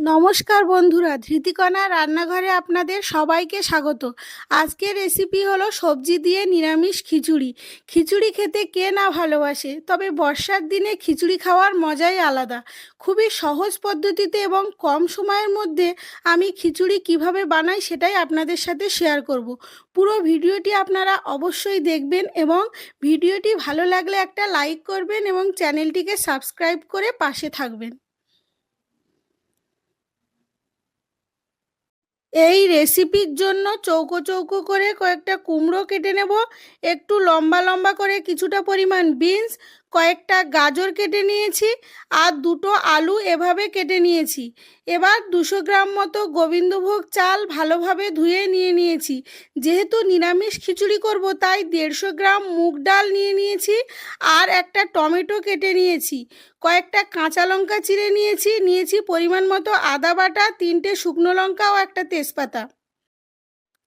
নমস্কার বন্ধুরা, ধৃতিকণা রান্নাঘরে আপনাদের সবাইকে স্বাগত। আজকের রেসিপি হলো সবজি দিয়ে নিরামিষ খিচুড়ি। খিচুড়ি খেতে কে না ভালোবাসে, তবে বর্ষার দিনে খিচুড়ি খাওয়ার মজাই আলাদা। খুবই সহজ পদ্ধতিতে এবং কম সময়ের মধ্যে আমি খিচুড়ি কিভাবে বানাই সেটাই আপনাদের সাথে শেয়ার করব। পুরো ভিডিওটি আপনারা অবশ্যই দেখবেন এবং ভিডিওটি ভালো লাগলে একটা লাইক করবেন এবং চ্যানেলটিকে সাবস্ক্রাইব করে পাশে থাকবেন। এই রেসিপির জন্য চৌকো চৌকো করে কয়েকটা কুমড়ো কেটে নেব, একটু লম্বা লম্বা করে কিছুটা পরিমাণ বিনস, কয়েকটা গাজর কেটে নিয়েছি আর দুটো আলু এভাবে কেটে নিয়েছি। এবার 200 গ্রাম মতো গোবিন্দভোগ চাল ভালোভাবে ধুয়ে নিয়ে নিয়েছি। যেহেতু নিরামিষ খিচুড়ি করব তাই 150 গ্রাম মুগ ডাল নিয়ে নিয়েছি আর একটা টমেটো কেটে নিয়েছি। কয়েকটা কাঁচা লঙ্কা চিড়ে নিয়েছি পরিমাণ মতো আদা বাটা, 3টে শুকনো লঙ্কা ও একটা তেজপাতা।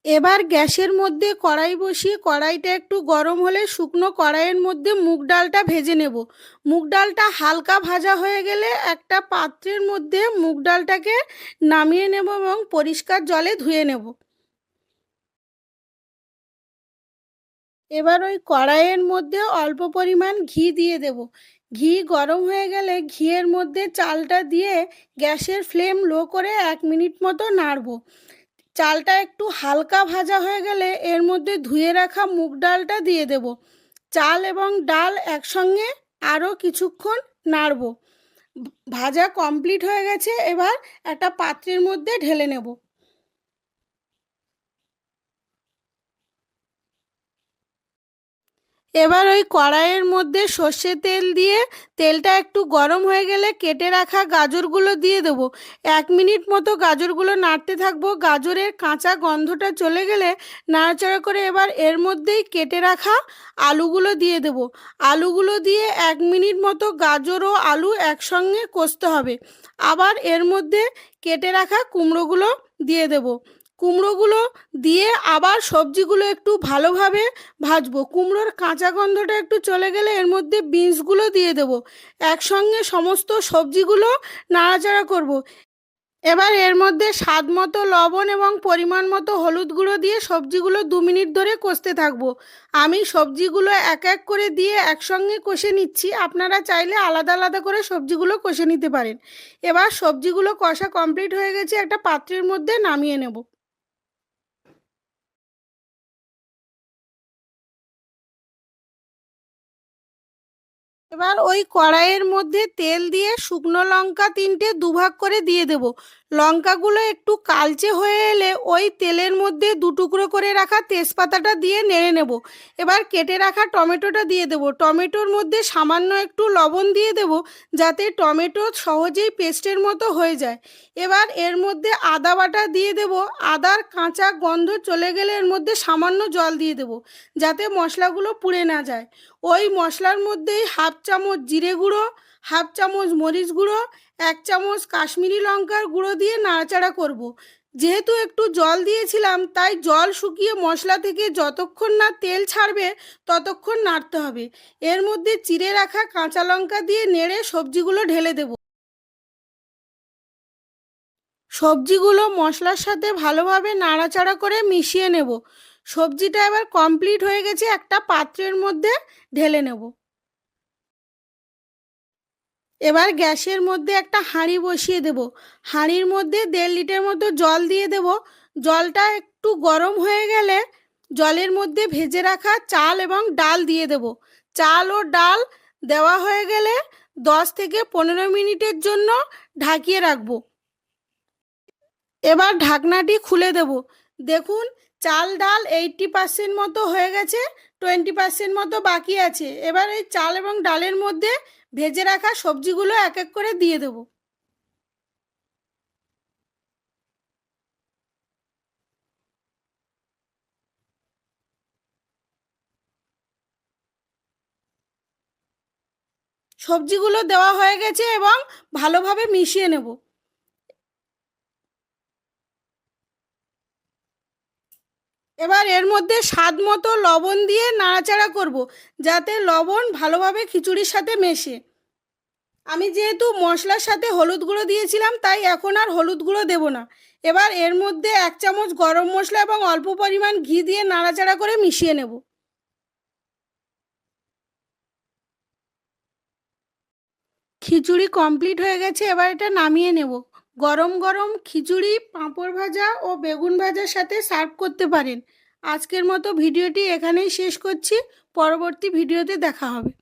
এবার গ্যাসের মধ্যে কড়াই বসিয়ে কড়াইটা একটু গরম হলে শুকনো কড়াইয়ের মধ্যে মুগ ডালটা ভেজে নেব। মুগ ডালটা হালকা ভাজা হয়ে গেলে একটা পাত্রের মধ্যে মুগ ডালটাকে নামিয়ে নেব এবং পরিষ্কার জলে ধুয়ে নেব। এবার ওই কড়াইয়ের মধ্যে অল্প পরিমাণ ঘি দিয়ে দেব। ঘি গরম হয়ে গেলে ঘিয়ের মধ্যে চালটা দিয়ে গ্যাসের ফ্লেম লো করে 1 মিনিট মতো নাড়ব। চালটা একটু হালকা ভাজা হয়ে গেলে এর মধ্যে ধুয়ে রাখা মুগ ডালটা দিয়ে দেব। চাল এবং ডাল একসঙ্গে আরও কিছুক্ষণ নাড়ব। ভাজা কমপ্লিট হয়ে গেছে, এবার একটা পাত্রের মধ্যে ঢেলে নেব। এবার ওই কড়াইয়ের মধ্যে সর্ষে তেল দিয়ে তেলটা একটু গরম হয়ে গেলে কেটে রাখা গাজরগুলো দিয়ে দেবো। 1 মিনিট মতো গাজরগুলো নাড়তে থাকবো। গাজরের কাঁচা গন্ধটা চলে গেলে নাড়াচাড়া করে এবার এর মধ্যেই কেটে রাখা আলুগুলো দিয়ে দেবো। আলুগুলো দিয়ে 1 মিনিট মতো গাজর ও আলু একসঙ্গে কষতে হবে। আবার এর মধ্যে কেটে রাখা কুমড়োগুলো দিয়ে দেবো। কুমড়োগুলো দিয়ে আবার সবজিগুলো একটু ভালোভাবে ভাজবো। কুমড়োর কাঁচা গন্ধটা একটু চলে গেলে এর মধ্যে বিনসগুলো দিয়ে দেবো। একসঙ্গে সমস্ত সবজিগুলো নাড়াচাড়া করব। এবার এর মধ্যে স্বাদ মতো লবণ এবং পরিমাণ মতো হলুদ গুঁড়ো দিয়ে সবজিগুলো 2 মিনিট ধরে কষতে থাকবো। আমি সবজিগুলো এক এক করে দিয়ে একসঙ্গে কষে নিচ্ছি, আপনারা চাইলে আলাদা আলাদা করে সবজিগুলো কষে নিতে পারেন। এবার সবজিগুলো কষা কমপ্লিট হয়ে গেছে, একটা পাত্রের মধ্যে নামিয়ে নেব। এবার ওই কড়াইয়ের মধ্যে তেল দিয়ে শুকনো লঙ্কা 3টে দুভাগ করে দিয়ে দেব। লঙ্কাগুলো একটু কালচে হয়ে এলে ওই তেলের মধ্যে 2 টুকরো করে রাখা তেজপাতাটা দিয়ে নেড়ে নেব। এবার কেটে রাখা টমেটোটা দিয়ে দেব। টমেটোর মধ্যে সামান্য একটু লবণ দিয়ে দেব যাতে টমেটো সহজেই পেস্টের মতো হয়ে যায়। এবার এর মধ্যে আদা বাটা দিয়ে দেব। আদার কাঁচা গন্ধ চলে গেলে এর মধ্যে সামান্য জল দিয়ে দেব যাতে মশলাগুলো পুড়ে না যায়। ওই মশলার মধ্যেই হাফ চামচ জিরে গুঁড়ো, হাফ চামচ মরিচ গুঁড়ো, 1 চামচ কাশ্মীরি লঙ্কার গুঁড়ো দিয়ে নাড়াচাড়া করব। যেহেতু একটু জল দিয়েছিলাম তাই জল শুকিয়ে মশলা থেকে যতক্ষণ না তেল ছাড়বে ততক্ষণ নাড়তে হবে। এর মধ্যে চিড়ে রাখা কাঁচা লঙ্কা দিয়ে নেড়ে সবজিগুলো ঢেলে দেব। সবজিগুলো মশলার সাথে ভালোভাবে নাড়াচাড়া করে মিশিয়ে নেব। সবজিটা এবার কমপ্লিট হয়ে গেছে, একটা পাত্রের মধ্যে ঢেলে নেব। এবার গ্যাসের মধ্যে একটা হাঁড়ি বসিয়ে দেব। হাঁড়ির মধ্যে 1.5 লিটার মতো জল দিয়ে দেব। জলটা একটু গরম হয়ে গেলে জলের মধ্যে ভেজে রাখা চাল এবং ডাল দিয়ে দেব। চাল ও ডাল দেওয়া হয়ে গেলে 10 থেকে 15 মিনিটের জন্য ঢাকিয়ে রাখবো। এবার ঢাকনাটি খুলে দেব। দেখুন, চাল ডাল 80% মতো হয়ে গেছে, 20% মতো বাকি আছে। এবার এই চাল এবং ডালের মধ্যে ভেজে রাখা সবজিগুলো এক এক করে দিয়ে দেব। সবজিগুলো দেওয়া হয়ে গেছে এবং ভালোভাবে মিশিয়ে নেব। এবার এর মধ্যে স্বাদ মতো লবণ দিয়ে নাড়াচাড়া করব যাতে লবণ ভালোভাবে খিচুড়ির সাথে মেশে। আমি যেহেতু মশলার সাথে হলুদ গুঁড়ো দিয়েছিলাম, তাই এখন আর হলুদ গুঁড়ো দেবো না। এবার এর মধ্যে 1 চামচ গরম মশলা এবং অল্প পরিমাণ ঘি দিয়ে নাড়াচাড়া করে মিশিয়ে নেব। খিচুড়ি কমপ্লিট হয়ে গেছে, এবার এটা নামিয়ে নেব। গরম গরম খিচুড়ি পাঁপড় ভাজা ও বেগুন ভাজার সাথে সার্ভ করতে পারেন। আজকের মতো ভিডিওটি এখানেই শেষ করছি। পরবর্তী ভিডিওতে দেখা হবে।